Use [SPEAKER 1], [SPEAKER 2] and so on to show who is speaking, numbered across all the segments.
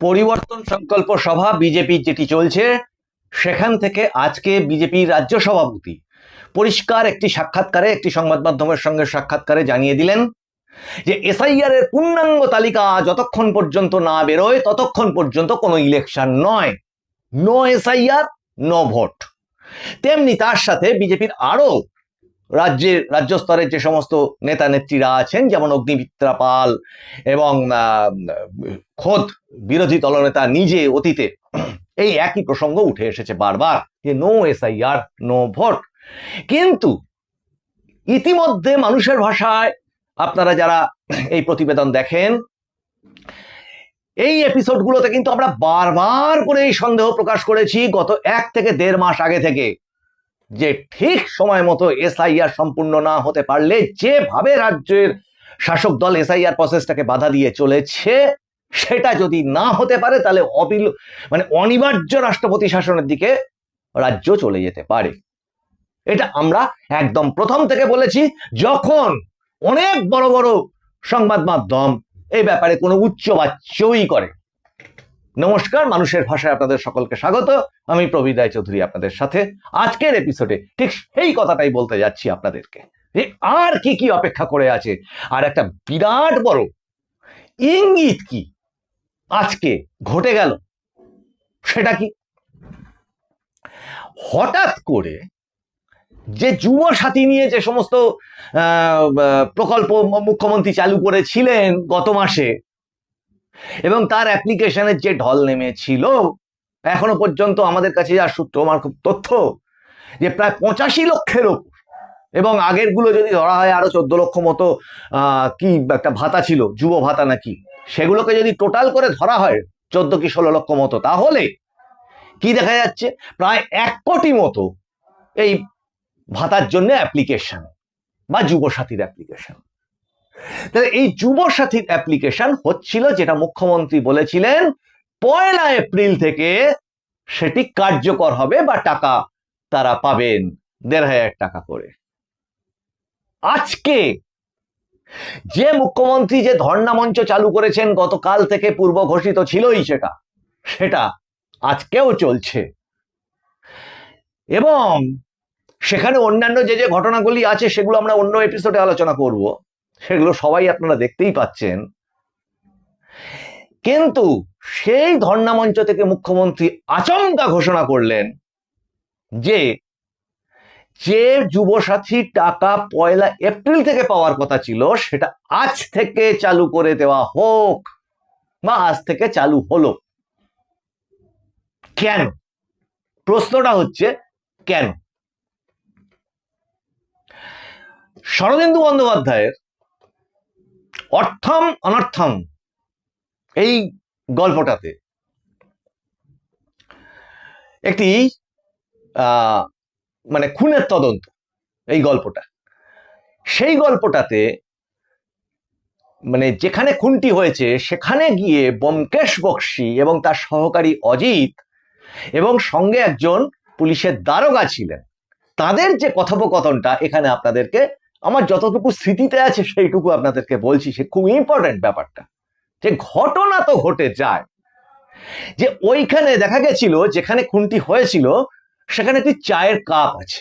[SPEAKER 1] পরিবর্তন সংকল্প সভা বিজেপির যেটি চলছে সেখান থেকে আজকে বিজেপির রাজ্য সভাপতি পরিষ্কার একটি সাক্ষাৎকারে, একটি সংবাদ মাধ্যমের সঙ্গে সাক্ষাৎকারে জানিয়ে দিলেন যে এসআইআর এর পূর্ণাঙ্গ তালিকা যতক্ষণ পর্যন্ত না বেরোয় ততক্ষণ পর্যন্ত কোনো ইলেকশন নয়। No SIR, no vote. তেমনি তার সাথে বিজেপির আরো রাজ্য স্তরের যে সমস্ত নেতা নেত্রীরা আছেন, যেমন অগ্নিমিত্রা পাল এবং খোদ বিরোধী দলনেতা নিজে অতীতে এই একই প্রসঙ্গ উঠে এসেছে বারবার যে নো এসআইআর, নো ভোট। কিন্তু ইতিমধ্যে মানুষের ভাষায় আপনারা যারা এই প্রতিবেদন দেখেন, এই এপিসোডগুলোতে কিন্তু আমরা বারবার করে এই সন্দেহ প্রকাশ করেছি গত 1 থেকে 1.5 মাস আগে থেকে, যে ঠিক সময় মতো এসআইআর সম্পূর্ণ না হতে পারলে যেভাবে রাজ্যের শাসক দল এসআইআর প্রসেসটাকে বাধা দিয়ে চলেছে, সেটা যদি না হতে পারে তাহলে অনিবার্য রাষ্ট্রপতি শাসনের দিকে রাজ্য চলে যেতে পারে। এটা আমরা একদম প্রথম থেকে বলেছি, যখন অনেক বড় বড় সংবাদ মাধ্যম এই ব্যাপারে কোনো উচ্চবাচ্যই করে। নমস্কার, মানুষের ভাষায় আপনাদের সকলকে স্বাগত। আমি প্রবীর রায়চৌধুরী আপনাদের সাথে। আজকের এপিসোডে ঠিক সেই কথাটাই বলতে যাচ্ছি আপনাদেরকে, যে আর কি কি অপেক্ষা করে আছে, আর একটা বিরাট বড় ইঙ্গিত কি আজকে ঘটে গেল। সেটা কি? হঠাৎ করে যে যুব সাথী নিয়ে যে সমস্ত প্রকল্প মুখ্যমন্ত্রী চালু করেছিলেন গত মাসে, এবং তার অ্যাপ্লিকেশনের যে ঢল নেমেছিল, এখনো পর্যন্ত আমাদের কাছে যা সূত্র মারফত তথ্য, যে প্রায় 85 লক্ষের ওপর, এবং আগের গুলো যদি ধরা হয় আরো 14 লক্ষ মতো কি একটা ভাতা ছিল, যুব ভাতা নাকি, সেগুলোকে যদি টোটাল করে ধরা হয় 14 কি 16 লক্ষ মতো, তাহলে কি দেখা যাচ্ছে প্রায় 1 কোটি মতো এই ভাতার জন্য অ্যাপ্লিকেশন বা যুব সাথীর অ্যাপ্লিকেশন। তাহলে এই যুব সাথীর অ্যাপ্লিকেশন হচ্ছিল, যেটা মুখ্যমন্ত্রী বলেছিলেন 1 এপ্রিল থেকে সেটি কার্যকর হবে বা টাকা তারা পাবেন 1,500 টাকা করে। আজকে যে মুখ্যমন্ত্রী যে ধর্ণা মঞ্চ চালু করেছেন, গতকাল থেকে পূর্ব ঘোষিত ছিলই সেটা আজকেও চলছে, এবং সেখানে অন্যান্য যে যে ঘটনাগুলি আছে সেগুলো আমরা অন্য এপিসোডে আলোচনা করব, সেগুলো সবাই আপনারা দেখতেই পাচ্ছেন। কিন্তু সেই ধর্ণা মঞ্চ থেকে মুখ্যমন্ত্রী আচমকা ঘোষণা করলেন যে যুবসাথী টাকা 1 এপ্রিল থেকে পাওয়ার কথা ছিল, সেটা আজ থেকে চালু করে দেওয়া হোক, বা আজ থেকে চালু হলো। কেন? প্রশ্নটা হচ্ছে কেন? শরদিন্দু বন্দ্যোপাধ্যায়ের অর্থম অনর্থম এই গল্পটাতে একটি খুনের তদন্ত, এই গল্পটা, সেই গল্পটাতে যেখানে খুনটি হয়েছে সেখানে গিয়ে ব্যোমকেশ বক্সী এবং তার সহকারী অজিত এবং সঙ্গে একজন পুলিশের দারোগা ছিলেন, তাদের যে কথোপকথনটা এখানে আপনাদেরকে আমার যতটুকু স্মৃতিতে আছে সেইটুকু আপনাদেরকে বলছি। সে খুব ইম্পর্টেন্ট ব্যাপারটা, যে ঘটনা তো ঘটে যায়, যে ওইখানে দেখা গেছিল যেখানে খুনটি হয়েছিল সেখানে একটি চায়ের কাপ আছে।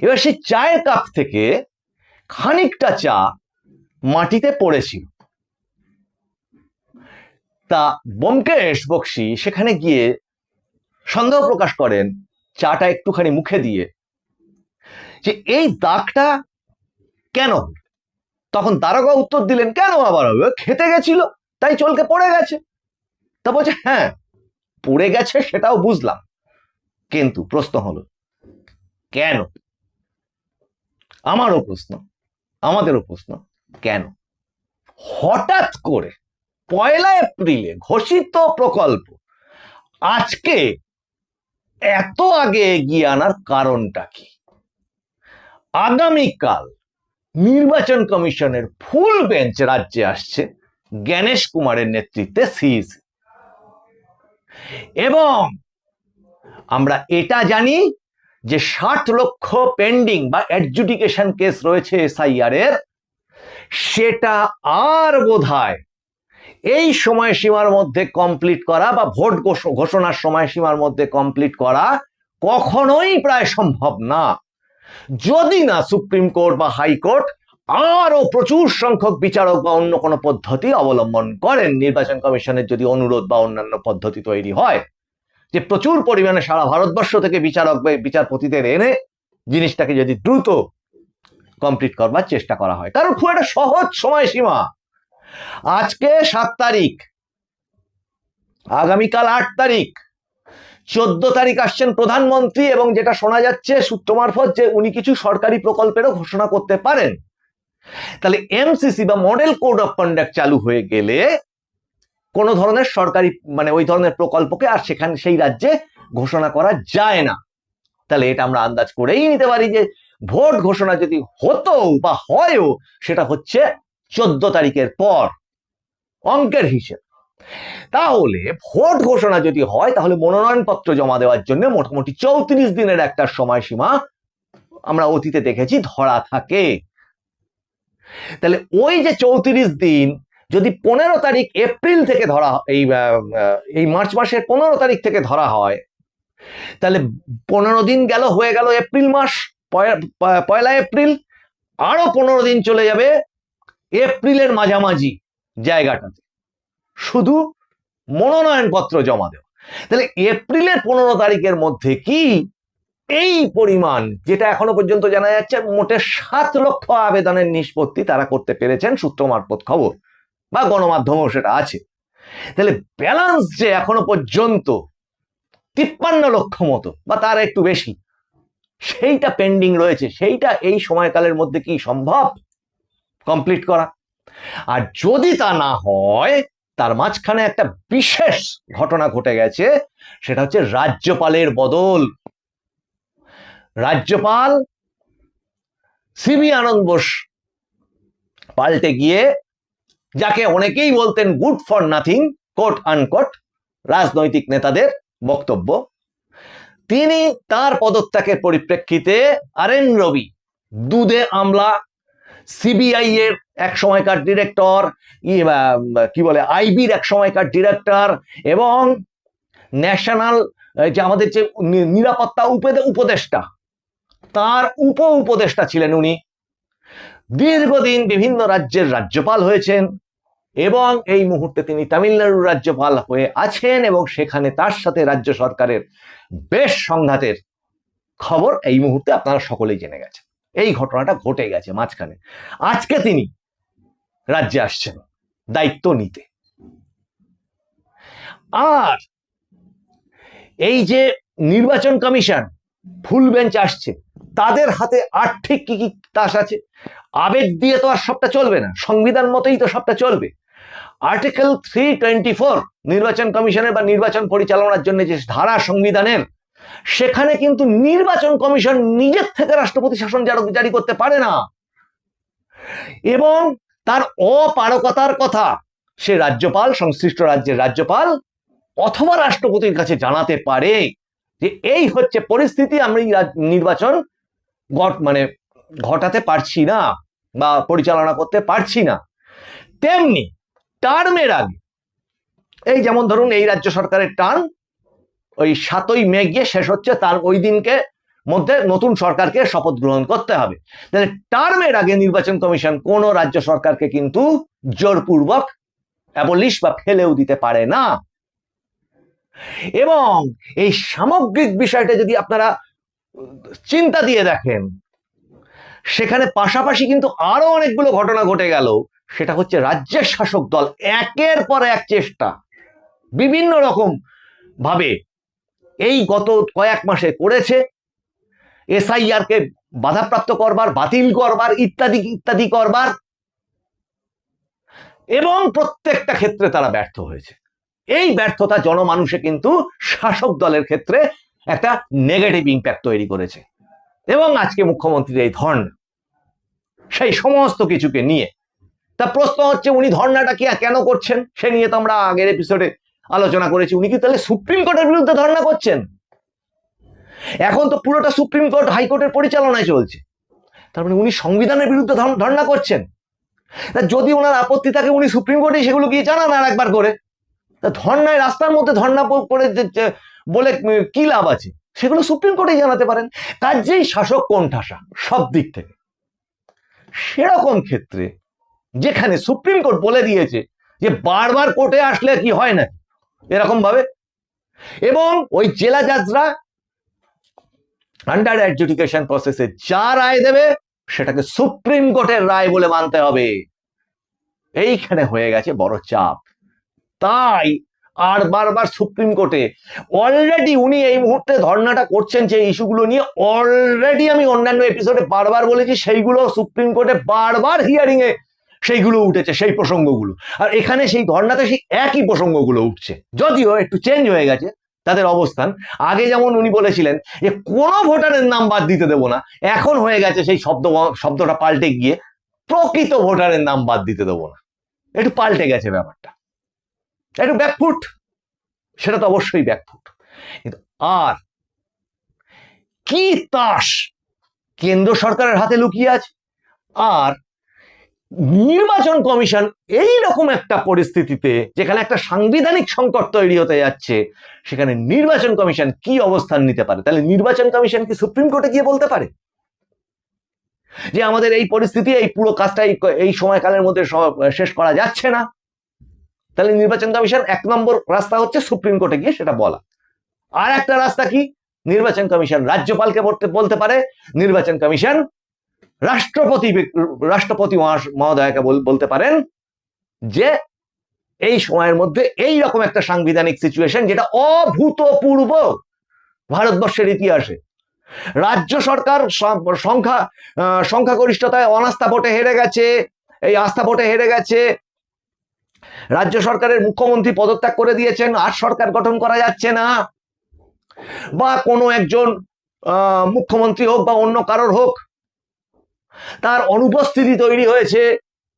[SPEAKER 1] এবার সেই চায়ের কাপ থেকে খানিকটা চা মাটিতে পড়েছিল। তা ব্যোমকেশ বক্সী সেখানে গিয়ে সন্দেহ প্রকাশ করেন চাটা একটুখানি মুখে দিয়ে, যে এই দাগটা কেন? তখন দারোগা উত্তর দিলেন, কেন আবার হবে, খেতে গেছিল তাই চলকে পড়ে গেছে। তা বলছে, হ্যাঁ পড়ে গেছে সেটাও বুঝলাম, কিন্তু প্রশ্ন হলো কেন? আমারও প্রশ্ন, আমাদেরও প্রশ্ন, কেন হঠাৎ করে 1 এপ্রিলে ঘোষিত প্রকল্প আজকে এত আগে এগিয়ে আনার কারণটা কি? আগামীকাল নির্বাচন কমিশনের ফুল বেঞ্চ রাজ্যে আসছে জ্ঞানেশ কুমারের নেতৃত্বে সিইসি, এবং আমরা এটা জানি যে 60 লক্ষ পেন্ডিং বা অ্যাডজুডিকেশন কেস রয়েছে এসআইআর এর, সেটা আর বোধহয় এই সময়সীমার মধ্যে কমপ্লিট করা বা ভোট ঘোষণার সময়সীমার মধ্যে কমপ্লিট করা কখনোই প্রায় সম্ভব না, যদি না সুপ্রিম কোর্ট বা হাইকোর্ট আরো প্রচুর সংখ্যক বিচারক বা অন্য কোনো পদ্ধতি অবলম্বন করেন। নির্বাচন কমিশনের যদি অনুরোধ বা অন্যান্য পদ্ধতি তৈরি হয়, যে প্রচুর পরিমাণে সারা ভারতবর্ষ থেকে বিচারক বা বিচারপতিদের এনে জিনিসটাকে যদি দ্রুত কমপ্লিট করবার চেষ্টা করা হয়। কারণ খুব একটা সহজ সময়সীমা। আজকে 7 তারিখ, আগামীকাল 8 তারিখ, 14 তারিখ আসছেন প্রধানমন্ত্রী, এবং যেটা শোনা যাচ্ছে সূত্র মারফত যে উনি কিছু সরকারি প্রকল্পেরও ঘোষণা করতে পারেন। তাহলে এমসিসি বা মডেল কোড অফ কন্ডাক্ট চালু হয়ে গেলে কোন ধরনের সরকারি মানে ওই ধরনের প্রকল্পকে আর সেখানে সেই রাজ্যে ঘোষণা করা যায় না। তাহলে এটা আমরা আন্দাজ করেই নিতে পারি যে ভোট ঘোষণা যদি হতো বা হয়ও, সেটা হচ্ছে 14 তারিখের পর, অঙ্কের হিসেব। তাহলে ভোট ঘোষণা যদি হয়, তাহলে মনোনয়নপত্র জমা দেওয়ার জন্য মোটামুটি 34 দিনের একটা সময়সীমা আমরা অতীতে দেখেছি ধরা থাকে। তাহলে ওই যে 34 দিন যদি 15 তারিখ এপ্রিল থেকে ধরা, এই মার্চ মাসের 15 তারিখ থেকে ধরা হয়, তাহলে 15 দিন গেল, হয়ে গেল এপ্রিল মাস, 1 এপ্রিল। আরো 15 দিন চলে যাবে এপ্রিলের মাঝামাঝি জায়গাটাতে শুধু মনোনয়নপত্র জমা দেওয়া। তাহলে এপ্রিলের 15 তারিখের মধ্যে কি এই পরিমাণ, যেটা এখনো পর্যন্ত জানা যাচ্ছে মোটে 7 লক্ষ আবেদনের নিষ্পত্তি তারা করতে পেরেছেন, সূত্র মারফত খবর বা গণমাধ্যমেও সেটা আছে। তাহলে ব্যালেন্স যে এখনো পর্যন্ত 53 লক্ষ মতো বা তার একটু বেশি, সেইটা পেন্ডিং রয়েছে, সেইটা এই সময়কালের মধ্যে কি সম্ভব কমপ্লিট করা? আর যদি তা না হয়, তার মাঝখানে একটা বিশেষ ঘটনা ঘটে গেছে, সেটা হচ্ছে রাজ্যপালের বদল। রাজ্যপাল সিবি আনন্দ বোস পাল্টে গিয়ে, যাকে অনেকেই বলতেন good for nothing, coat unquote, রাজনৈতিক নেতাদের বক্তব্য, তিনি তার পদত্যাগের পরিপ্রেক্ষিতে আরএন রবি, দুধে আমলা, সিবিআই এর এক সময়কার ডিরেক্টর, কি বলে আইবির এক সময়কার ডিরেক্টর, এবং ন্যাশনাল যে আমাদের যে নিরাপত্তা উপদেষ্টা, তার উপদেষ্টা ছিলেন উনি। দীর্ঘদিন বিভিন্ন রাজ্যের রাজ্যপাল হয়েছেন, এবং এই মুহূর্তে তিনি তামিলনাড়ুর রাজ্যপাল হয়ে আছেন, এবং সেখানে তার সাথে রাজ্য সরকারের বেশ সংঘাতের খবর এই মুহূর্তে আপনারা সকলেই জেনে গেছেন। এই ঘটনাটা ঘটে গেছে মাঝখানে। আজকে তিনি রাজ্যে আসছেন দায়িত্ব নিতে। আর এই যে নির্বাচন কমিশন ফুল বেঞ্চ আসছে, তাদের হাতে আর্থিক কি কি তাস আছে। আবেগ দিয়ে তো আর সবটা চলবে না, সংবিধান মতোই তো সবটা চলবে। আর্টিকেল 324 নির্বাচন কমিশনের বা নির্বাচন পরিচালনার জন্য যে ধারা সংবিধানের, সেখানে কিন্তু নির্বাচন কমিশন নিজের থেকে রাষ্ট্রপতি শাসন জারি করতে পারে না, এবং তার অপারগতার কথা সে রাজ্যপাল, সংশ্লিষ্ট রাজ্যের রাজ্যপাল অথবা রাষ্ট্রপতির কাছে জানাতে পারে যে এই হচ্ছে পরিস্থিতি, আমি নির্বাচন মানে ঘটাতে পারছি না বা পরিচালনা করতে পারছি না। তেমনি টার্মের আগে, এই যেমন ধরুন এই রাজ্য সরকারের টার্ম ওই 7ই মে গিয়ে শেষ হচ্ছে, তার ওই দিনকে মধ্যে নতুন সরকারকে শপথ গ্রহণ করতে হবে। তাহলে টার্মের আগে নির্বাচন কমিশন কোন রাজ্য সরকারকে কিন্তু জোরপূর্বক অ্যাবলিশ বা ফেলেও দিতে পারে না। এবং এই সামগ্রিক বিষয়টা যদি আপনারা চিন্তা দিয়ে দেখেন, সেখানে পাশাপাশি কিন্তু আরো অনেকগুলো ঘটনা ঘটে গেল। সেটা হচ্ছে রাজ্যের শাসক দল একের পর এক চেষ্টা বিভিন্ন রকম ভাবে এই গত কয়েক মাসে করেছে, এসআইআর কে বাধাপ্রাপ্ত করবার, বাতিল করবার, ইত্যাদি ইত্যাদি করবার, এবং প্রত্যেকটা ক্ষেত্রে তারা ব্যর্থ হয়েছে। এই ব্যর্থতা জনমানুষে কিন্তু শাসক দলের ক্ষেত্রে একটা নেগেটিভ ইম্প্যাক্ট তৈরি করেছে। এবং আজকে মুখ্যমন্ত্রীর এই ধর্ণা, সেই সমস্ত কিছুকে নিয়ে তা প্রশ্ন হচ্ছে, উনি ধর্ণাটা কি কেন করছেন সে নিয়ে তো আমরা আগের এপিসোডে আলোচনা করেছি। উনি কি তাহলে সুপ্রিম কোর্টের বিরুদ্ধে ধর্ণা করছেন? এখন তো পুরোটা সুপ্রিম কোর্ট হাইকোর্টের পরিচালনায় চলছে, তার মানে উনি সংবিধানের বিরুদ্ধে ধর্ণা করছেন। তা যদি ওনার আপত্তি থাকে উনি সুপ্রিম কোর্টে সেগুলো গিয়ে জানান আর একবার করে। তা ধর্নায়, রাস্তার মধ্যে ধর্না করে বলে কি লাভ আছে? সেগুলো সুপ্রিম কোর্টেই জানাতে পারেন। কাজেই শাসক কোণঠাসা সব দিক থেকে। সেরকম ক্ষেত্রে যেখানে সুপ্রিম কোর্ট বলে দিয়েছে যে বারবার কোর্টে আসলে কি হয় না এরকম ভাবে, এবং ওই জেলা জাজরা আন্ডার অ্যাডজুডিকেশন প্রসেসে যা রায় দেবে সেটাকে সুপ্রিম কোর্টের রায় বলে মানতে হবে। এইখানে হয়ে গেছে বড় চাপ। তাই আর বারবার সুপ্রিম কোর্টে অলরেডি উনি এই মুহূর্তে ধর্নাটা করছেন যে ইস্যুগুলো নিয়ে, অলরেডি আমি অন্যান্য এপিসোডে বারবার বলেছি সেইগুলো সুপ্রিম কোর্টে বারবার হিয়ারিং এ সেইগুলো উঠেছে, সেই প্রসঙ্গগুলো। আর এখানে সেই ধর্নাতে সেই একই প্রসঙ্গগুলো উঠছে, যদিও একটু চেঞ্জ হয়ে গেছে তাদের অবস্থান। আগে যেমন উনি বলেছিলেন যে কোনো ভোটারের নাম বাদ দিতে দেবো না, এখন হয়ে গেছে সেই শব্দটা পাল্টে গিয়ে প্রকৃত ভোটারের নাম বাদ দিতে দেবো না। একটু পাল্টে গেছে ব্যাপারটা, একটু ব্যাকফুট, সেটা তো অবশ্যই ব্যাকফুট। কিন্তু আর কি তাস কেন্দ্র সরকারের হাতে লুকিয়ে আছে। আর নির্বাচন কমিশন এই রকম একটা পরিস্থিতিতে যেখানে একটা সাংবিধানিক সংকট তৈরি হতে যাচ্ছে, সেখানে নির্বাচন কমিশন কি অবস্থান নিতে পারে? তাহলে নির্বাচন কমিশন কি সুপ্রিম কোর্টে গিয়ে বলতে পারে যে আমাদের এই পরিস্থিতি, এই পুরো কাজটা এই সময়কালের মধ্যে শেষ করা যাচ্ছে না? তাহলে নির্বাচন কমিশন এক নম্বর রাস্তা হচ্ছে সুপ্রিম কোর্টে গিয়ে সেটা বলা। আর একটা রাস্তা কি, নির্বাচন কমিশন রাজ্যপালকে বলতে পারে, নির্বাচন কমিশন রাষ্ট্রপতি মহোদয়কে বলতে পারেন যে এই সময়ের মধ্যে এই রকম একটা সাংবিধানিক সিচুয়েশন যেটা অভূতপূর্ব ভারতবর্ষের ইতিহাসে। রাজ্য সরকার সংখ্যাগরিষ্ঠতায় অনাস্থা ভোটে হেরে গেছে, এই আস্থা ভোটে হেরে গেছে, রাজ্য সরকারের মুখ্যমন্ত্রী পদত্যাগ করে দিয়েছেন, আর সরকার গঠন করা যাচ্ছে না, বা কোনো একজন মুখ্যমন্ত্রী হোক বা অন্য কারোর হোক তার অনুপস্থিতি তৈরি হয়েছে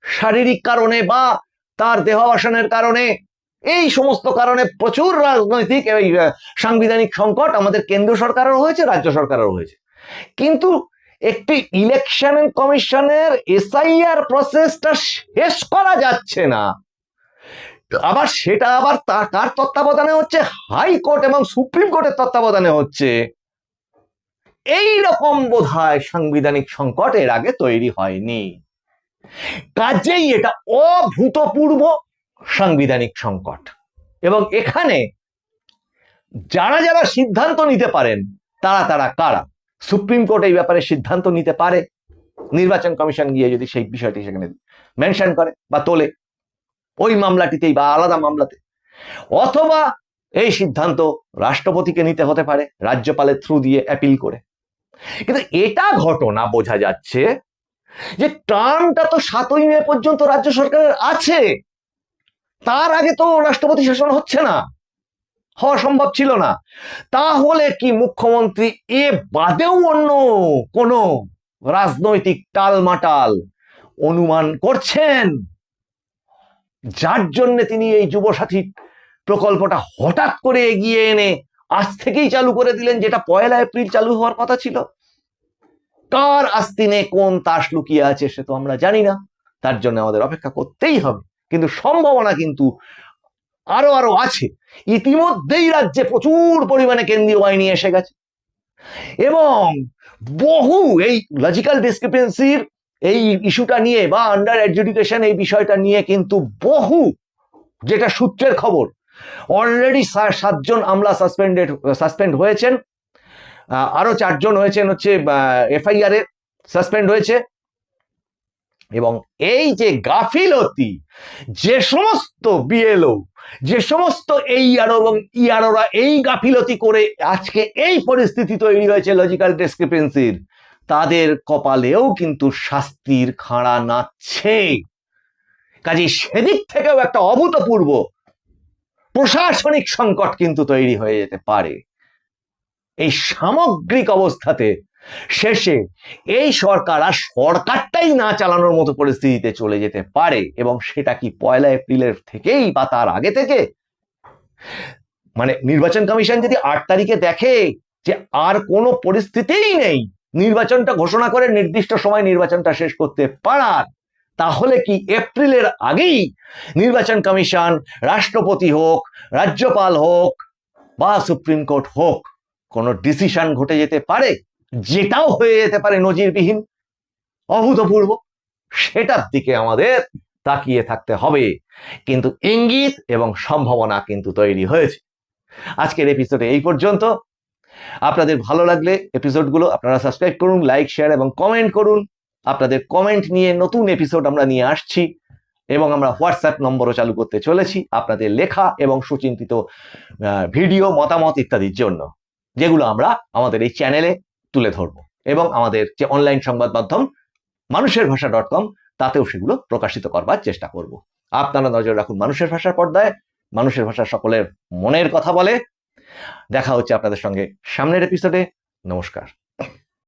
[SPEAKER 1] শারীরিক কারণে বা তার দেহাবসানের কারণে, এই সমস্ত কারণে প্রচুর রাজনৈতিক সাংবিধানিক সংকট আমাদের কেন্দ্র সরকারেরও হয়েছে, রাজ্য সরকারেরও হয়েছে। কিন্তু একটি ইলেকশন কমিশনের এসআইআর প্রসেসটা শেষ করা যাচ্ছে না, আবার সেটা আবার কার তত্ত্বাবধানে হচ্ছে? হাইকোর্ট এবং সুপ্রিম কোর্টের তত্ত্বাবধানে হচ্ছে। এই রকম বোধহয় সাংবিধানিক সংকট এর আগে তৈরি হয়নি। কাজেই এটা অভূতপূর্ব সাংবিধানিক সংকট। এবং এখানে যারা যারা সিদ্ধান্ত নিতে পারেন তারা কারা? সুপ্রিম কোর্ট এই ব্যাপারে সিদ্ধান্ত নিতে পারে, নির্বাচন কমিশন গিয়ে যদি সেই বিষয়টি সেখানে মেনশন করে বা তোলে ওই মামলাটিতেই বা আলাদা মামলাতে, অথবা এই সিদ্ধান্ত রাষ্ট্রপতিকে নিতে হতে পারে রাজ্যপালের থ্রু দিয়ে অ্যাপিল করে। কিন্তু এটা ঘটনা বোঝা যাচ্ছে যে টার্মটা তো 7ই মে পর্যন্ত রাজ্য সরকারের আছে, তার আগে তো রাষ্ট্রপতি শাসন হচ্ছে না, হওয়া সম্ভব ছিল না। তাহলে কি মুখ্যমন্ত্রী এ বাদেও অন্য কোন রাজনৈতিক টালমাটাল অনুমান করছেন, যার জন্য তিনি এই যুবসাথী প্রকল্পটা হঠাৎ করে এগিয়ে এনে আজ থেকেই চালু করে দিলেন, যেটা 1 এপ্রিল চালু হওয়ার কথা ছিল? কার আস্তিনে কোন তাস লুকিয়ে আছে সে তো আমরা জানি না, তার জন্য আমাদের অপেক্ষা করতেই হবে। কিন্তু সম্ভাবনা কিন্তু আরো আছে। ইতিমধ্যেই রাজ্যে প্রচুর পরিমাণে কেন্দ্রীয় বাহিনী এসে গেছে এবং বহু এই লজিক্যাল ডিসক্রিপেন্সির এই ইস্যুটা নিয়ে বা আন্ডার অ্যাডজুডিকেশন এই বিষয়টা নিয়ে কিন্তু বহু, যেটা সূত্রের খবর, অলরেডি 7 জন আমলা সাসপেন্ড হয়েছেন, আরো 4 জন হয়েছেন হচ্ছে এফআইআর এ সাসপেন্ড হয়েছে। এবং এই যে গাফিলতি, যে সমস্ত বিএলও, যে সমস্ত এইআরও এবং ইআরওরা এই গাফিলতি করে আজকে এই পরিস্থিতি তৈরি হয়েছে লজিক্যাল ডিসক্রিপেন্সির, তাদের কপালেও কিন্তু শাস্তির খাড়া নাচছে। কাজে সেদিক থেকেও একটা অভূতপূর্ব প্রশাসনিক সংকট কিন্তু তৈরি হয়ে যেতে পারে। এই সামগ্রিক অবস্থাতে শেষে এই সরকার আর সরকারটাই না চালানোর মতো পরিস্থিতিতে চলে যেতে পারে। এবং সেটা কি 1 এপ্রিলের থেকেই বা তার আগে থেকে? মানে নির্বাচন কমিশন যদি 8 তারিখে দেখে যে আর কোনো পরিস্থিতিই নেই নির্বাচনটা ঘোষণা করে নির্দিষ্ট সময় নির্বাচনটা শেষ করতে পারার, তাহলে কি এপ্রিলের আগেই নির্বাচন কমিশন, রাষ্ট্রপতি হোক, রাজ্যপাল হোক বা সুপ্রিম কোর্ট হোক, কোনো ডিসিশন ঘটে যেতে পারে, যেটাও হয়ে যেতে পারে নজিরবিহীন, অভূতপূর্ব? সেটার দিকে আমাদের তাকিয়ে থাকতে হবে। কিন্তু ইঙ্গিত এবং সম্ভাবনা কিন্তু তৈরি হয়েছে। আজকের এপিসোডে এই পর্যন্ত। আপনাদের ভালো লাগলে এপিসোডগুলো আপনারা সাবস্ক্রাইব করুন, লাইক, শেয়ার এবং কমেন্ট করুন। আপনাদের কমেন্ট নিয়ে নতুন এপিসোড আমরা নিয়ে আসছি এবং আমরা হোয়াটসঅ্যাপ নম্বরও চালু করতে চলেছি আপনাদের লেখা এবং সুচিন্তিত ভিডিও, মতামত ইত্যাদির জন্য, যেগুলো আমরা আমাদের এই চ্যানেলে তুলে ধরব এবং আমাদের যে অনলাইন সংবাদ মাধ্যম মানুষেরভাষা.com তাতেও সেগুলো প্রকাশিত করবার চেষ্টা করব। আপনারা নজর রাখুন মানুষের ভাষার পর্দায়। মানুষের ভাষা সকলের মনের কথা বলে। দেখা হচ্ছে আপনাদের সঙ্গে সামনের এপিসোডে। নমস্কার।